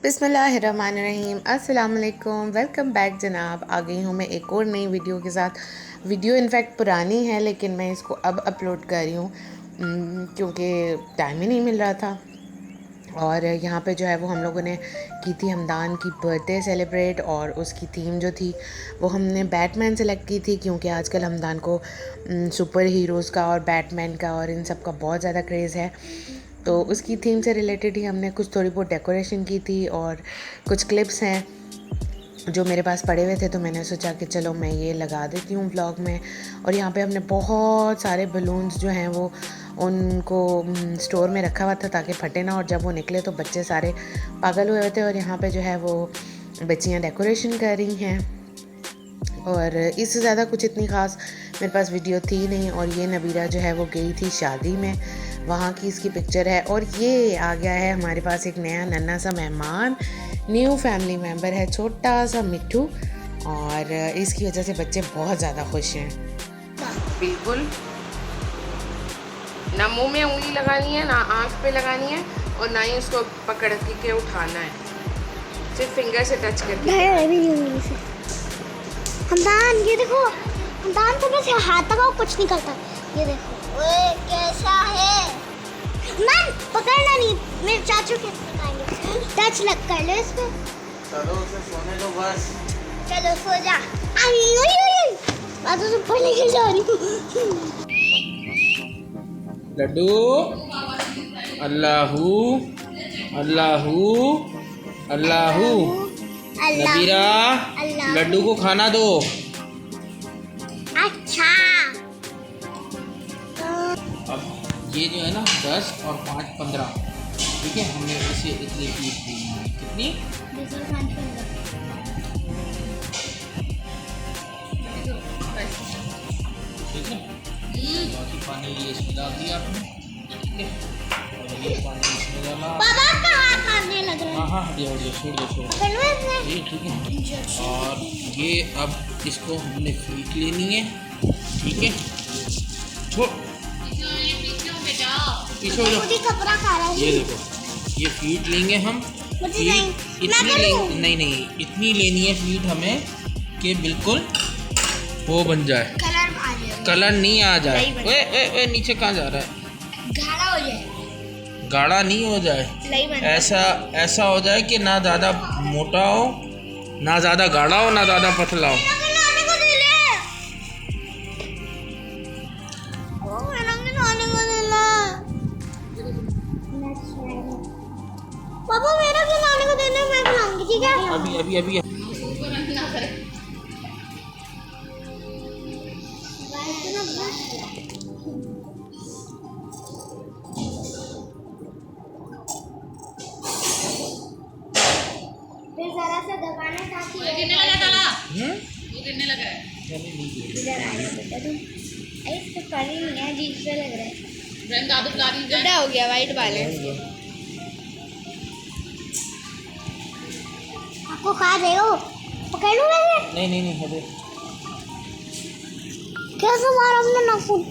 बिस्मिल्लाहिर्रहमानिर्रहीम अस्सलाम वालेकुम। वेलकम बैक जनाब। आ गई हूँ मैं एक और नई वीडियो के साथ। वीडियो इनफैक्ट पुरानी है लेकिन मैं इसको अब अपलोड कर रही हूँ क्योंकि टाइम ही नहीं मिल रहा था। और यहाँ पे जो है वो हम लोगों ने की थी हमदान की बर्थडे सेलिब्रेट, और उसकी थीम जो थी वो हमने बैटमैन सेलेक्ट की थी क्योंकि आजकल हमदान को सुपर हीरोज़ का और बैटमैन का और इन सब का बहुत ज़्यादा क्रेज़ है। तो उसकी थीम से रिलेटेड ही हमने कुछ थोड़ी बहुत डेकोरेशन की थी और कुछ क्लिप्स हैं जो मेरे पास पड़े हुए थे, तो मैंने सोचा कि चलो मैं ये लगा देती हूँ व्लॉग में। और यहाँ पे हमने बहुत सारे बलून्स जो हैं वो उनको स्टोर में रखा हुआ था ताकि फटे ना, और जब वो निकले तो बच्चे सारे पागल हुए थे। और यहाँ पे जो है वो बच्चियाँ डेकोरेशन कर रही हैं, और इससे ज़्यादा कुछ इतनी ख़ास मेरे पास वीडियो थी नहीं। और ये नबीरा जो है वो गई थी शादी में, वहाँ की इसकी पिक्चर है। और ये आ गया है हमारे पास एक नया नन्हा सा मेहमान, न्यू फैमिली मेम्बर है, छोटा सा मिट्टू, और इसकी वजह से बच्चे बहुत ज़्यादा खुश हैं। बिल्कुल ना मुंह में उंगली लगानी है, ना आँख पे लगानी है, और ना ही उसको पकड़ के उठाना है, सिर्फ फिंगर से टच करके। हमदान ये देखो, हमदान को बस हाथ लगाओ कुछ नहीं करता। ये देखो ओए कैसा है। मन पकड़ना नहीं, मेरे चाचू के पकड़ेंगे। टच लग कर लो इसको। चलो उसे सोने दो बस। चलो सो जा। आई बातों से ऊपर लेके जा रही हूँ। लड्डू अल्लाहू अल्लाहू अल्लाहू। नबीरा लड्डू को खाना दो। अच्छा अब ये जो है ना 10 और 5 15, ठीक है, हमने इसे इतनी फीस दी है। कितनी? 10 और 5 15। ठीक है, बाकी पानी ये इसमें डाल दिया आपने, ठीक है, और ये पानी इसमें डाला। बाबा का हाथ आने लग रहा है। हाँ हाँ छोड़ दो छोड़ दो छोड़ दो, पकड़ लो इसमें। ये ठीक है। और ये अब इसको हमने फीट लेनी है, ठीक है, छोड़ पीछे हो जाओ। खुद ही कपड़ा खा रहा है। ये देखो, ये फीट लेंगे हम। मुझे नहीं, इतनी नहीं नहीं इतनी लेनी है फीट हमें कि बिल्कुल वो बन जाए, कलर आ जाए, कलर नहीं आ जाए। ओए ओए ओए नीचे कहाँ जा रहा है? गाढ़ा हो जाए, गाढ़ा नहीं हो जाए, लई बन ऐसा हो जाए कि ना ज़्यादा मोटा हो, ना ज़्यादा गाढ़ा हो, ना ज़्यादा पतला हो। पापा मेरा खिलाने को देना, मैं खिलाऊंगी, ठीक है? अभी अभी अभी फिर जरा सा दबाना ताकि गिरने लगा है। इधर आना बेटा तुम। इस पे पानी नहीं है, अजीब सा लग रहा है। गड्ढा हो गया वाइट वाले। आपको खा रहे हो? पकड़ लो वैसे। नहीं नहीं नहीं अबे कैसे मारा हमने नाखून?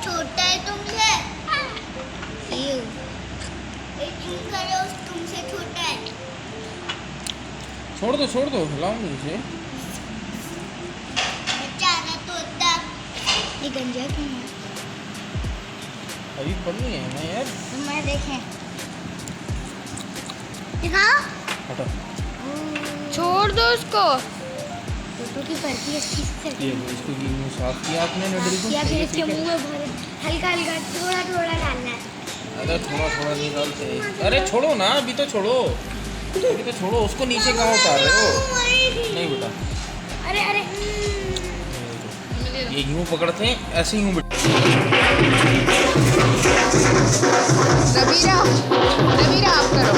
छोटा है तुमसे। तुमसे छोटा है। छोड़ दो हिलाऊंगी इसे। बेचारा तोता। ये गंजा क्यों है? अभी पढ़नी है ना यार। मैं देखें दिखाओ। हटो, छोड़ दो उसको। टोटो की पर्ची अच्छी से ये इसको ये मुंह साफ किया आपने नडरी को? या फिर इसके मुंह में भर हल्का हल्का थोड़ा थोड़ा डालना है। अरे थोड़ा थोड़ा नहीं डालते। अरे छोड़ो ना, अभी तो छोड़ो, अभी तो छोड़ो उसको। नीचे कहाँ उतार रहे हो? नहीं बेटा, अरे अरे ये यूँ पकड़ते हैं, ऐसे यूँ नबीरा आप करो।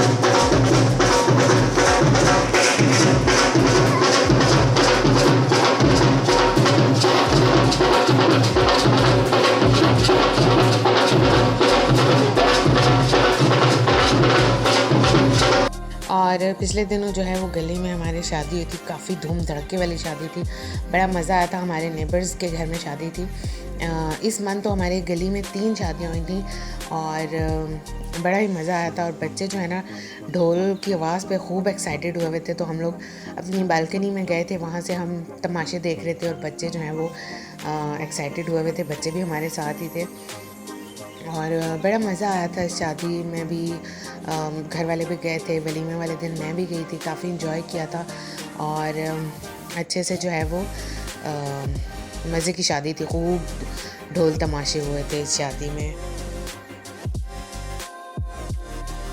और पिछले दिनों जो है वो गली में हमारे शादी हुई थी, काफ़ी धूम धड़के वाली शादी थी, बड़ा मज़ा आया था। हमारे नेबर्स के घर में शादी थी। इस मंथ तो हमारी गली में 3 शादियाँ हुई थी और बड़ा ही मज़ा आया था। और बच्चे जो है ना ढोल की आवाज़ पे खूब एक्साइटेड हुए थे, तो हम लोग अपनी बालकनी में गए थे, वहाँ से हम तमाशे देख रहे थे और बच्चे जो हैं वो एक्साइटेड हुए थे। बच्चे भी हमारे साथ ही थे और बड़ा मज़ा आया था इस शादी में भी। घर वाले भी गए थे, वलीमे वाले दिन मैं भी गई थी, काफ़ी इंजॉय किया था और अच्छे से जो है वो मज़े की शादी थी, खूब ढोल तमाशे हुए थे इस शादी में।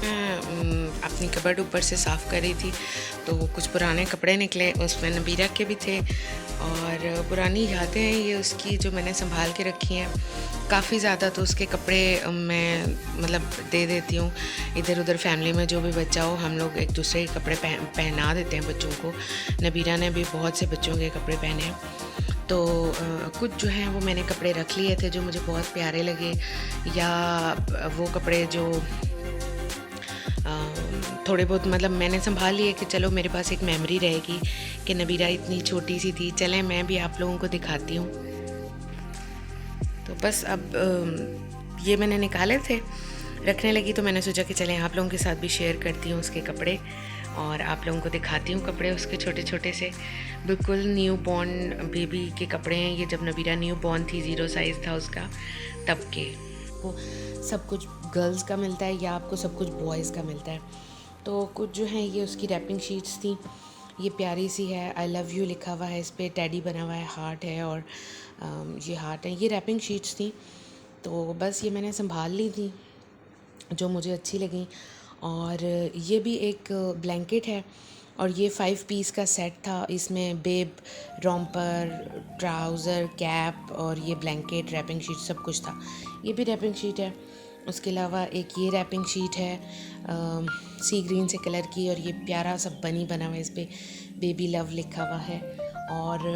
मैं अपनी कबर्ड ऊपर से साफ़ कर रही थी तो कुछ पुराने कपड़े निकले, उसमें नबीरा के भी थे और पुरानी यादें हैं ये उसकी जो मैंने संभाल के रखी हैं काफ़ी ज़्यादा। तो उसके कपड़े मैं मतलब दे देती हूँ इधर उधर, फैमिली में जो भी बच्चा हो हम लोग एक दूसरे के कपड़े पहना देते हैं बच्चों को। नबीरा ने भी बहुत से बच्चों के कपड़े पहने हैं, तो कुछ जो हैं वो मैंने कपड़े रख लिए थे जो मुझे बहुत प्यारे लगे, या वो कपड़े जो थोड़े बहुत मतलब मैंने संभाल लिए कि चलो मेरे पास एक मेमोरी रहेगी कि नबीरा इतनी छोटी सी थी, चलें मैं भी आप लोगों को दिखाती हूँ। तो बस अब ये मैंने निकाले थे, रखने लगी तो मैंने सोचा कि चलें आप लोगों के साथ भी शेयर करती हूँ उसके कपड़े और आप लोगों को दिखाती हूँ कपड़े उसके छोटे छोटे से, बिल्कुल न्यू बॉर्न बेबी के कपड़े हैं ये। जब नबीरा न्यू बॉर्न थी, 0 साइज़ था उसका तब के। वो सब कुछ गर्ल्स का मिलता है या आपको सब कुछ बॉयज़ का मिलता है। तो कुछ जो है ये उसकी रैपिंग शीट्स थी, ये प्यारी सी है, आई लव यू लिखा हुआ है इस पर, टेडी बना हुआ है, हार्ट है और ये हार्ट है। ये रैपिंग शीट्स थी, तो बस ये मैंने संभाल ली थी जो मुझे अच्छी लगी। और ये भी एक ब्लैंकेट है और ये 5 पीस का सेट था, इसमें बेब, रॉम्पर, ट्राउज़र, कैप और ये ब्लैंकेट, रैपिंग शीट सब कुछ था। ये भी रैपिंग शीट है। उसके अलावा एक ये रैपिंग शीट है सी ग्रीन से कलर की और ये प्यारा सा बनी बना हुआ है, इस पर बेबी लव लिखा हुआ है। और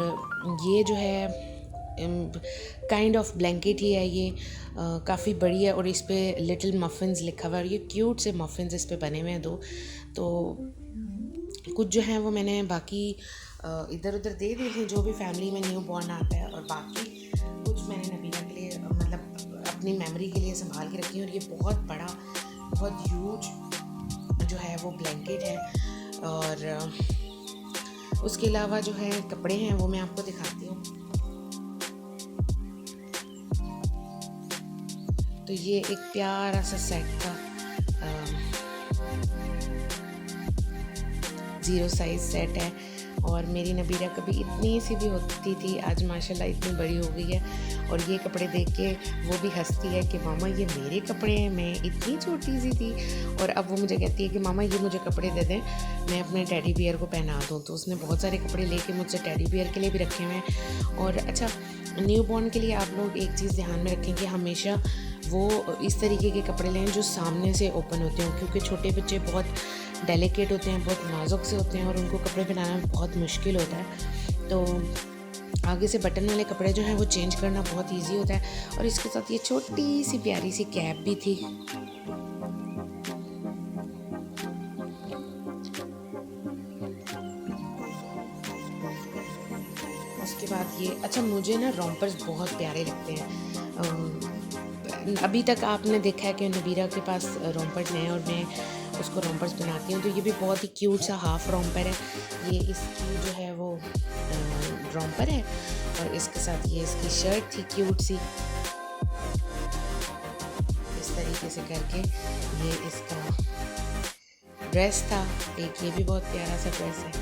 ये जो है काइंड ऑफ ब्लैंकेट ही है, ये काफ़ी बड़ी है और इस पर लिटिल मफ़िन्स लिखा हुआ है और ये क्यूट से मफ़िन्स इस पर बने हुए हैं 2। तो कुछ जो है वो मैंने बाकी इधर उधर दे दी थी जो भी फैमिली में न्यू बॉर्न आता है, और बाकी कुछ मैंने नबीरा के लिए मतलब अपनी मेमोरी के लिए संभाल के रखी है। और ये बहुत बड़ा, बहुत ह्यूज जो है वो ब्लैंकेट है। और उसके अलावा जो है कपड़े हैं वो मैं आपको दिखाती हूँ। तो ये एक प्यारा सा सेट था, 0 साइज़ सेट है और मेरी नबीरा कभी इतनी सी भी होती थी, आज माशाल्लाह इतनी बड़ी हो गई है। और ये कपड़े देख के वो भी हंसती है कि मामा ये मेरे कपड़े हैं, मैं इतनी छोटी सी थी। और अब वो मुझे कहती है कि मामा ये मुझे कपड़े दे दें, मैं अपने टेडी बियर को पहना दूँ। तो उसने बहुत सारे कपड़े लेके मुझसे टेडी बियर के लिए भी रखे हुए हैं। और अच्छा, न्यू बॉर्न के लिए आप लोग एक चीज़ ध्यान में रखें कि हमेशा वो इस तरीके के कपड़े लें जो सामने से ओपन होते हैं, क्योंकि छोटे बच्चे बहुत डेलिकेट होते हैं, बहुत नाजुक से होते हैं और उनको कपड़े पहनाना बहुत मुश्किल होता है। तो आगे से बटन वाले कपड़े जो हैं वो चेंज करना बहुत इजी होता है। और इसके साथ ये छोटी सी प्यारी सी कैप भी थी। उसके बाद ये, अच्छा मुझे ना रॉम्पर्स बहुत प्यारे लगते हैं। अभी तक आपने देखा है कि नबीरा के पास रॉम्पर्स हैं और मैं उसको रॉम्पर्स बनाती हूँ। तो ये भी बहुत ही क्यूट सा हाफ रॉम्पर है, ये इसकी जो है वो रॉम्पर है और इसके साथ ये इसकी शर्ट थी क्यूट सी, इस तरीके से करके। ये इसका ड्रेस था एक, ये भी बहुत प्यारा सा ड्रेस है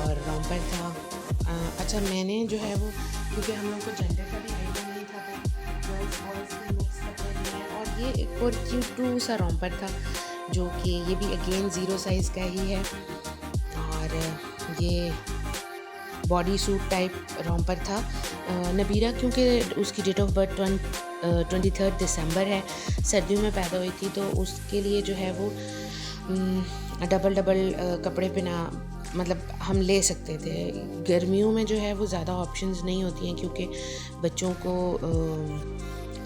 और रॉम्पर था। अच्छा मैंने जो है वो, क्योंकि हम लोग को जेंडर का भी आइडिया नहीं था, तो गर्ल्स बॉयज़ के मिक्स कपड़े हैं। और ये एक और क्यूट सा रॉम्पर था जो कि ये भी अगेन 0 साइज़ का ही है और ये बॉडी सूट टाइप रॉम्पर था। नबीरा क्योंकि उसकी डेट ऑफ बर्थ 23 दिसंबर है, सर्दियों में पैदा हुई थी, तो उसके लिए जो है वो डबल कपड़े पहना मतलब हम ले सकते थे। गर्मियों में जो है वो ज़्यादा ऑप्शंस नहीं होती हैं क्योंकि बच्चों को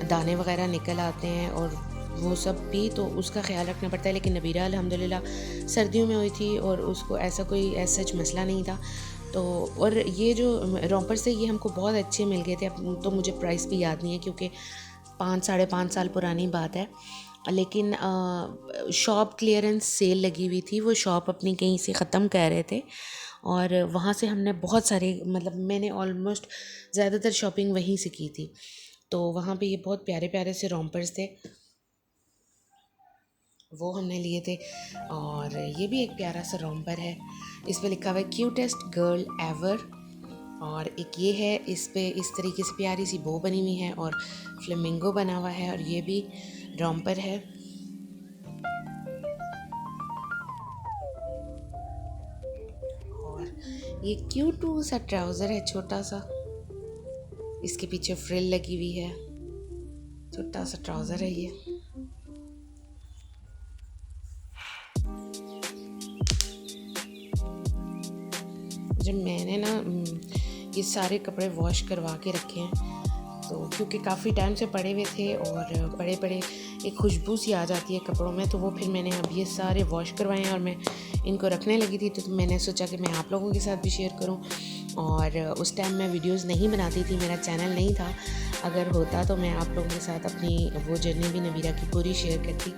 दाने वगैरह निकल आते हैं और वो सब भी तो उसका ख्याल रखना पड़ता है। लेकिन नबीरा अल्हम्दुलिल्लाह सर्दियों में हुई थी और उसको ऐसा कोई ऐसा सच मसला नहीं था। तो और ये जो रोम्पर्स थे ये हमको बहुत अच्छे मिल गए थे। अब तो मुझे प्राइस भी याद नहीं है क्योंकि 5-5.5 साल पुरानी बात है। लेकिन शॉप क्लियरेंस सेल लगी हुई थी, वो शॉप अपनी कहीं से ख़त्म कर रहे थे और वहाँ से हमने बहुत सारे, मतलब मैंने ऑलमोस्ट ज़्यादातर शॉपिंग वहीं से की थी। तो वहाँ पे ये बहुत प्यारे प्यारे से रोम्पर्स थे, वो हमने लिए थे। और ये भी एक प्यारा सा रोम्पर है, इस पे लिखा हुआ है क्यूटेस्ट गर्ल एवर। और एक ये है, इस पे इस तरीके से प्यारी सी बो बनी हुई है और फ्लेमिंगो बना हुआ है। और ये भी रोम्पर है। और ये क्यूट सा ट्राउज़र है छोटा सा, इसके पीछे फ्रिल लगी हुई है, छोटा सा ट्राउज़र है ये। जब मैंने ना ये सारे कपड़े वॉश करवा के रखे हैं, तो क्योंकि काफ़ी टाइम से पड़े हुए थे और बड़े बड़े एक खुशबू सी आ जाती है कपड़ों में, तो वो फिर मैंने अब ये सारे वॉश करवाए हैं और मैं इनको रखने लगी थी। तो मैंने सोचा कि मैं आप लोगों के साथ भी शेयर करूं। और उस टाइम मैं वीडियोस नहीं बनाती थी, मेरा चैनल नहीं था। अगर होता तो मैं आप लोगों के साथ अपनी वो जर्नी भी नबीरा की पूरी शेयर करती।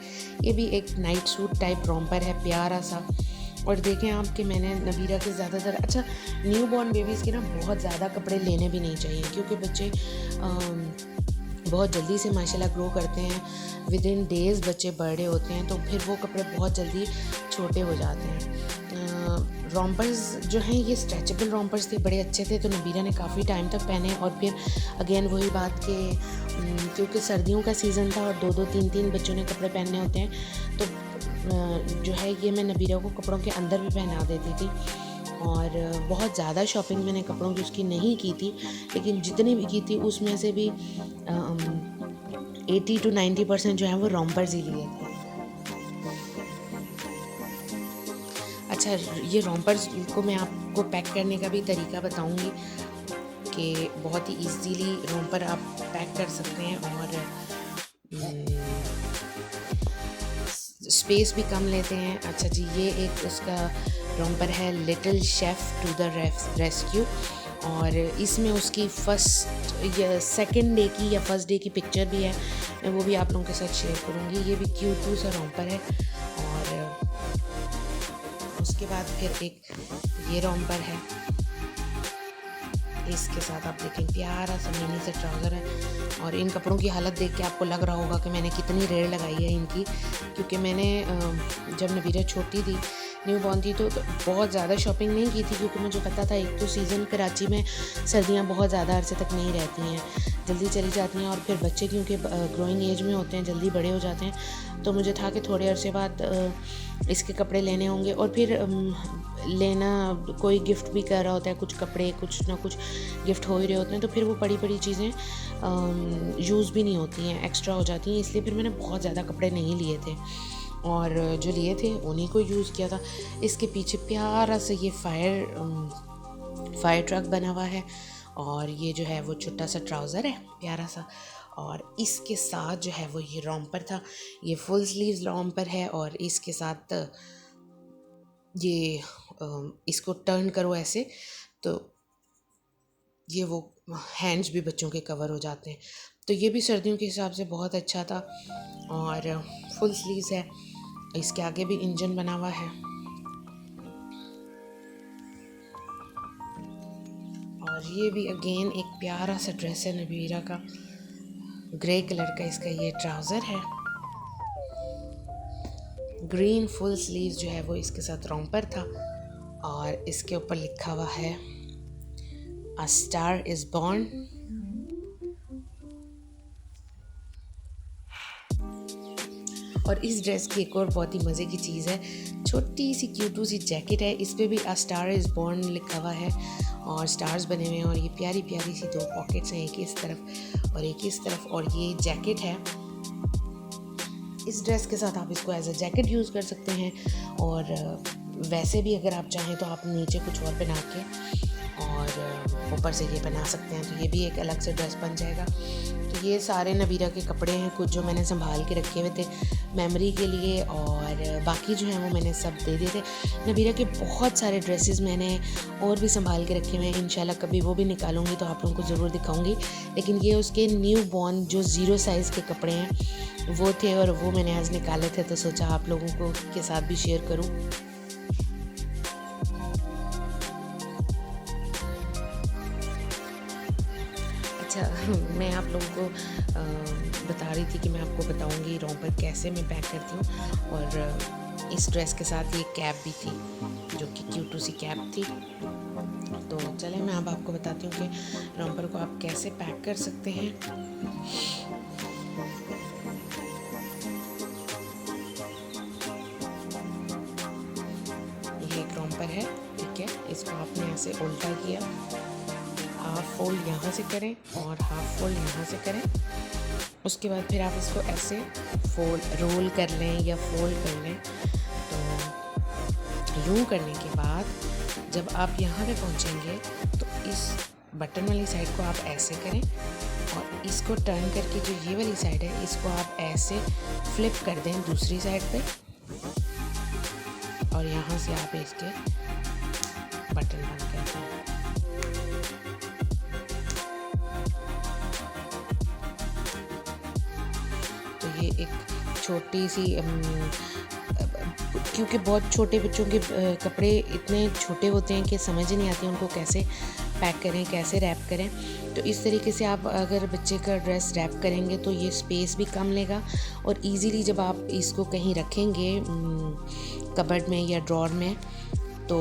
ये भी एक नाइट सूट टाइप रोम्पर है, प्यारा सा। और देखें आप कि मैंने नबीरा के ज़्यादातर, अच्छा न्यू बॉर्न बेबीज़ के ना बहुत ज़्यादा कपड़े लेने भी नहीं चाहिए क्योंकि बच्चे बहुत जल्दी से माशाल्लाह ग्रो करते हैं। विद इन डेज़ बच्चे बड़े होते हैं, तो फिर वो कपड़े बहुत जल्दी छोटे हो जाते हैं। रोम्पर्स जो हैं ये स्ट्रेचेबल रोम्पर्स थे, बड़े अच्छे थे, तो नबीरा ने काफ़ी टाइम तक पहने। और फिर अगेन वही बात कि क्योंकि सर्दियों का सीज़न था और 2-2 3-3 बच्चों ने कपड़े पहनने होते हैं, तो जो है ये मैं नबीरा को कपड़ों के अंदर भी पहना देती थी। और बहुत ज़्यादा शॉपिंग मैंने कपड़ों की उसकी नहीं की थी, लेकिन जितनी भी की थी उसमें से भी 80 to 90% जो है वो रोम्पर्स ही लिए थे। अच्छा, ये रोम्पर्स को मैं आपको पैक करने का भी तरीका बताऊंगी कि बहुत ही इजीली रोम्पर आप पैक कर सकते हैं और स्पेस भी कम लेते हैं। अच्छा जी, ये एक उसका रोम्पर है little chef to the rescue, और इसमें उसकी फर्स्ट या सेकंड डे की या फर्स्ट डे की पिक्चर भी है, मैं वो भी आप लोगों के साथ शेयर करूँगी। ये भी क्यूट सा रोम्पर है। और उसके बाद फिर एक ये रोम्पर है, इसके साथ आप देखें प्यारा सा मिनी से ट्राउज़र है। और इन कपड़ों की हालत देख के आपको लग रहा होगा कि मैंने कितनी रेड़ लगाई है इनकी, क्योंकि मैंने जब नबीरा छोटी थी, न्यू बॉर्न थी, तो बहुत ज़्यादा शॉपिंग नहीं की थी क्योंकि मुझे पता था एक तो सीज़न कराची में सर्दियाँ बहुत ज़्यादा अरसे तक नहीं रहती हैं, जल्दी चली जाती हैं। और फिर बच्चे क्योंकि ग्रोइंग एज में होते हैं, जल्दी बड़े हो जाते हैं, तो मुझे था कि थोड़े अरसे बाद इसके कपड़े लेने होंगे। और फिर लेना, कोई गिफ्ट भी कर रहा होता है, कुछ कपड़े कुछ ना कुछ गिफ्ट हो ही रहे होते हैं, तो फिर वो बड़ी बड़ी चीज़ें यूज़ भी नहीं होती हैं, एक्स्ट्रा हो जाती हैं। इसलिए फिर मैंने बहुत ज़्यादा कपड़े नहीं लिए थे और जो लिए थे उन्हीं को यूज़ किया था। इसके पीछे प्यारा सा ये फायर ट्रक बना हुआ है और ये जो है वो छोटा सा ट्राउज़र है प्यारा सा। और इसके साथ जो है वो ये रोम्पर था, ये फुल स्लीव्स रोम्पर है। और इसके साथ ये इसको टर्न करो ऐसे तो ये वो हैंड्स भी बच्चों के कवर हो जाते हैं, तो ये भी सर्दियों के हिसाब से बहुत अच्छा था। और फुल स्लीव्स है, इसके आगे भी इंजन बना हुआ है। और ये भी अगेन एक प्यारा सा ड्रेस है नबीरा का, ग्रे कलर का इसका ये ट्राउज़र है, ग्रीन फुल स्लीव्स जो है वो इसके साथ रोम्पर था। और इसके ऊपर लिखा हुआ है A star is born। और इस ड्रेस की एक और बहुत ही मज़े की चीज़ है, छोटी सी क्यूटू सी जैकेट है, इस पे भी A star is born लिखा हुआ है और स्टार्स बने हुए हैं। और ये प्यारी प्यारी सी 2 पॉकेट्स हैं, एक इस तरफ और एक इस तरफ। और ये जैकेट है, इस ड्रेस के साथ आप इसको एज अ जैकेट यूज़ कर सकते हैं। और वैसे भी अगर आप चाहें तो आप नीचे कुछ और पहना के और ऊपर से ये बना सकते हैं, तो ये भी एक अलग से ड्रेस बन जाएगा। तो ये सारे नबीरा के कपड़े हैं, कुछ जो मैंने संभाल के रखे हुए थे मेमोरी के लिए, और बाकी जो हैं वो मैंने सब दे दिए थे। नबीरा के बहुत सारे ड्रेसेस मैंने और भी संभाल के रखे हुए हैं, इंशाल्लाह कभी वो भी निकालूंगी तो आप लोगों को ज़रूर दिखाऊंगी। लेकिन ये उसके न्यू बॉर्न जो 0 साइज़ के कपड़े हैं वो थे, और वो मैंने आज निकाले थे, तो सोचा आप लोगों को के साथ भी शेयर करूँ। अच्छा, मैं आप लोगों को बता रही थी कि मैं आपको बताऊंगी रोम्पर कैसे मैं पैक करती हूँ, और इस ड्रेस के साथ ये कैप भी थी जो कि क्यूट सी कैप थी। तो चले मैं अब आपको बताती हूँ कि रोम्पर को आप कैसे पैक कर सकते हैं। ये एक रोम्पर है, ठीक है, इसको आपने ऐसे उल्टा किया, हाफ फोल्ड यहाँ से करें और हाफ फोल्ड यहाँ से करें। उसके बाद फिर आप इसको ऐसे फोल्ड रोल कर लें या फोल्ड कर लें। तो यूँ करने के बाद जब आप यहाँ पे पहुँचेंगे तो इस बटन वाली साइड को आप ऐसे करें, और इसको टर्न करके जो ये वाली साइड है इसको आप ऐसे फ्लिप कर दें दूसरी साइड पे, और यहाँ से आप इसके बटन बंद कर दें। ये एक छोटी सी क्योंकि बहुत छोटे बच्चों के कपड़े इतने छोटे होते हैं कि समझ ही नहीं आती उनको कैसे पैक करें, कैसे रैप करें। तो इस तरीके से आप अगर बच्चे का ड्रेस रैप करेंगे तो ये स्पेस भी कम लेगा, और इजीली जब आप इसको कहीं रखेंगे कबर्ड में या ड्रॉर में तो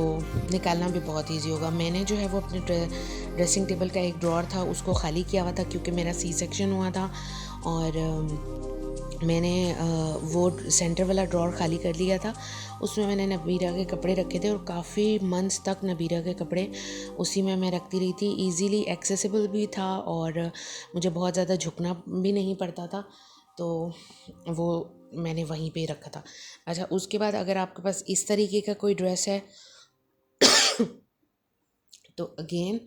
निकालना भी बहुत इजी होगा। मैंने जो है वो अपने ड्रेसिंग टेबल का एक ड्रॉर था उसको खाली किया हुआ था क्योंकि मेरा सी सेक्शन हुआ था, और मैंने वो सेंटर वाला ड्रॉर खाली कर लिया था। उसमें मैंने नबीरा के कपड़े रखे थे और काफ़ी मंथ्स तक नबीरा के कपड़े उसी में मैं रखती रही थी। इजीली एक्सेसिबल भी था और मुझे बहुत ज़्यादा झुकना भी नहीं पड़ता था, तो वो मैंने वहीं पे रखा था। अच्छा, उसके बाद अगर आपके पास इस तरीके का कोई ड्रेस है तो अगेन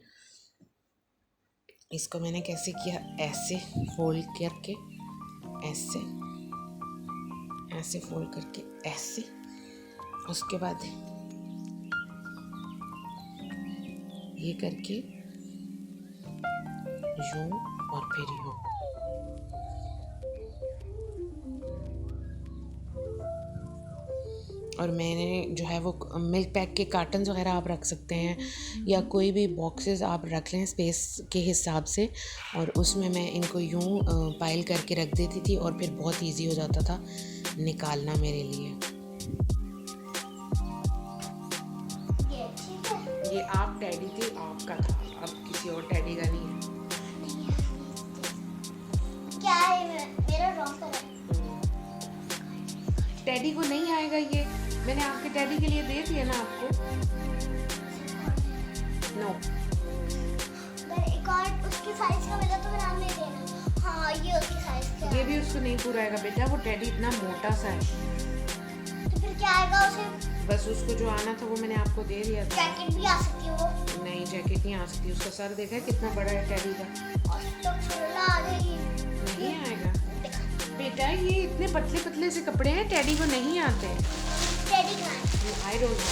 इसको मैंने कैसे किया, ऐसे फोल्ड करके ऐसे फोल्ड करके ऐसे, उसके बाद ये करके यूं और फिर यूं। और मैंने जो है वो मिल्क पैक के कार्टन्स वगैरह आप रख सकते हैं या कोई भी बॉक्सेस आप रख लें स्पेस के हिसाब से, और उसमें मैं इनको यूं पाइल करके रख देती थी और फिर बहुत इजी हो जाता था निकालना मेरे लिए। ये आप टैडी थे, आपका था, अब किसी और टैडी का नहीं है। क्या है? मेरा रॉकर है। टैडी को नहीं आएगा ये, मैंने आपके टैडी के लिए दे दिया ना आपको। नो, एक और उसकी साइज का मिला तो नाम नहीं देना। हाँ, ये उसकी साइज का। ये भी उसको नहीं पूरा आएगा बेटा, वो टैडी इतना मोटा सा है। तो फिर क्या आएगा उसे? बस उसको जो आना था वो मैंने आपको दे दिया था। जैकेट भी आ सकती है वो? नहीं, जैकेट नहीं आ सकती, उसका सर देखा है कितना बड़ा है टैडी का। और तो छोटा आ जाएगी। नहीं आएगा बेटा, ये इतने पतले पतले से कपड़े हैं, टैडी को नहीं आते। टैडी कहाँ है? आई डोंट नो,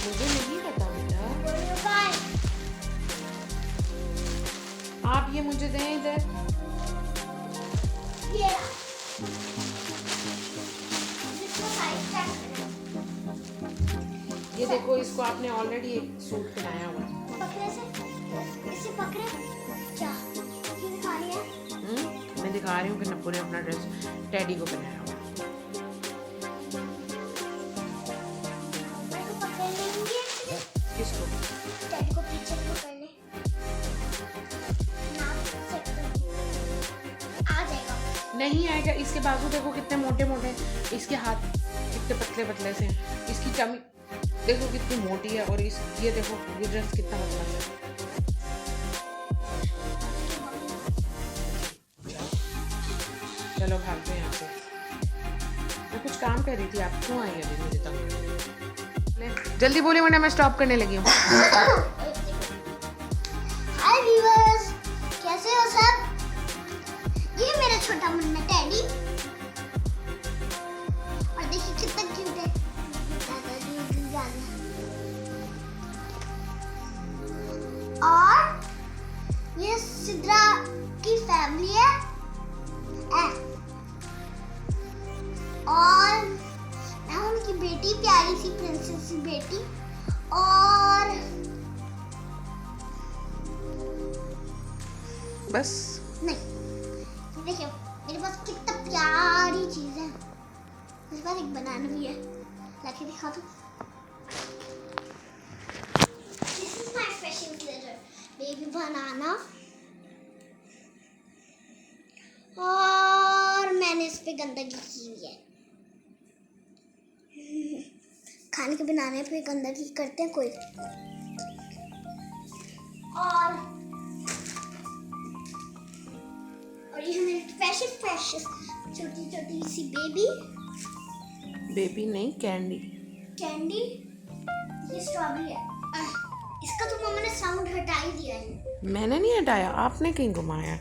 मुझे नहीं पता बेटा। वो कहाँ है? आप ये मुझे दें इधर। ये रहा। इसका साइज चेक करें। ये देखो, इसको आपने ऑलरेडी एक सूट पहनाया हुआ है। पकड़े से इसे पकड़े क्या ये दिखानी है? मैं दिखा रही हूँ कि नप्पू ने अपना ड्रेस टैडी को पहनाया हुआ है। मैं तो पकड़ लेंगे। किसको? टैडी को पीछे पकड़ ले। नाम सेट कर। आ जाएगा। नहीं आएगा, इसके बाजू देखो कितने मोटे मोटे, इसके हाथ कितने पतले पतले से हैं, इसकी टमी देखो कितनी मोटी है, और इस ये देखो ये ड्रेस कितना पतला है। चलो भागते हैं यहाँ से, मैं कुछ काम कर रही थी, आप क्यों आई अभी मेरे तक? जल्दी बोले वरना मैं स्टॉप करने लगी हूँ। हाय व्यूअर्स, कैसे हो मेरा मुन्ना टेडी। और देखिए कितना क्यूट है। और ये सिद्रा की फैमिली है। और मैं हूं उनकी बेटी, प्यारी सी प्रिंसेस की बेटी। और बस नहीं, देखिए मेरे पास कितना प्यारी चीज है। मेरे पास एक बनाना भी है, लाके दिखा दो। This is my special pleasure, baby banana. और मैंने इस पे गंदगी की हुई है। खाने के बनाने पे गंदगी करते हैं कोई। और ये मेरी स्पेशल छोटी छोटी सी बेबी। बेबी नहीं, कैंडी। कैंडी। ये स्ट्रॉबेरी है। इसका तो मम्मा ने साउंड हटा ही दिया है। मैंने नहीं हटाया, आपने कहीं घुमाया।